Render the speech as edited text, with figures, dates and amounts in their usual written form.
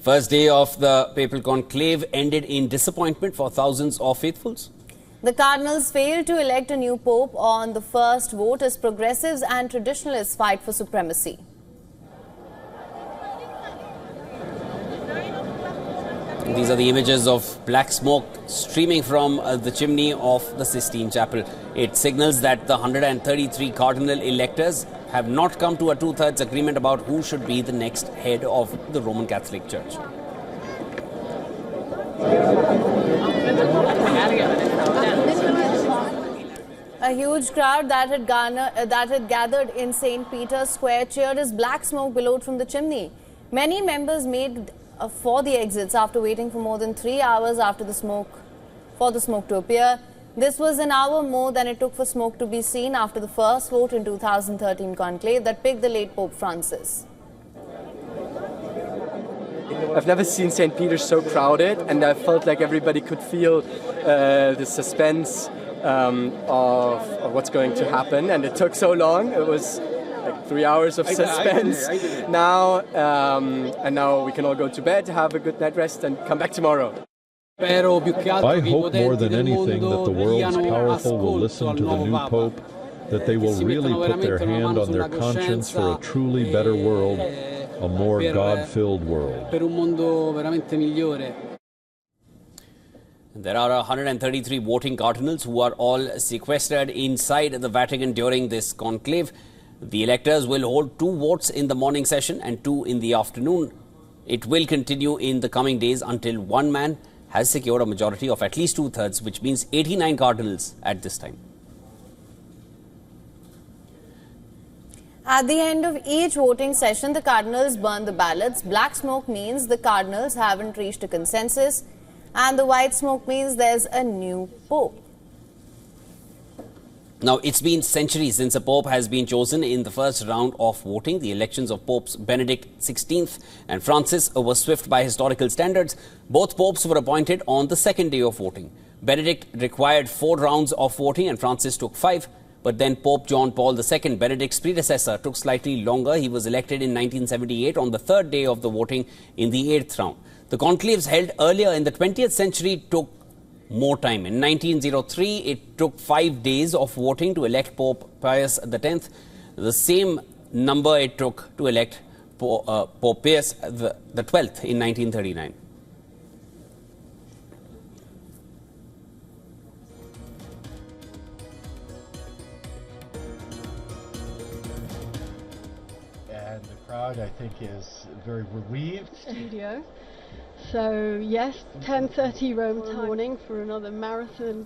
first day of the Papal Conclave ended in disappointment for thousands of faithfuls. The Cardinals failed to elect a new pope on the first vote as progressives and traditionalists fight for supremacy. These are the images of black smoke streaming from the chimney of the Sistine Chapel. It signals that the 133 cardinal electors have not come to a two-thirds agreement about who should be the next head of the Roman Catholic Church. A huge crowd that had gathered in St. Peter's Square cheered as black smoke billowed from the chimney. Many members made for the exits after waiting for more than 3 hours for the smoke to appear. This was an hour more than it took for smoke to be seen after the first vote in 2013 conclave that picked the late Pope Francis. I've never seen St. Peter's so crowded, and I felt like everybody could feel the suspense of what's going to happen, and it took so long. It was like 3 hours of suspense. Now we can all go to bed, have a good night rest, and come back tomorrow. I hope more than anything that the world's powerful will listen to the new Pope, that they will really put their hand on their conscience for a truly better world, a more God-filled world. There are 133 voting cardinals who are all sequestered inside the Vatican during this conclave. The electors will hold 2 votes in the morning session and 2 in the afternoon. It will continue in the coming days until one man has secured a majority of at least two-thirds, which means 89 cardinals at this time. At the end of each voting session, the cardinals burn the ballots. Black smoke means the cardinals haven't reached a consensus, and the white smoke means there's a new pope. Now, it's been centuries since a pope has been chosen in the first round of voting. The elections of Popes Benedict XVI and Francis were swift by historical standards. Both popes were appointed on the second day of voting. Benedict required 4 rounds of voting and Francis took 5. But then Pope John Paul II, Benedict's predecessor, took slightly longer. He was elected in 1978 on the third day of the voting in the 8th round. The conclaves held earlier in the 20th century took more time. In 1903, it took 5 days of voting to elect Pope Pius X, the same number it took to elect Pope Pius XII in 1939. And the crowd, I think, is very relieved. Studio. So yes, 10:30 Rome time morning for another marathon.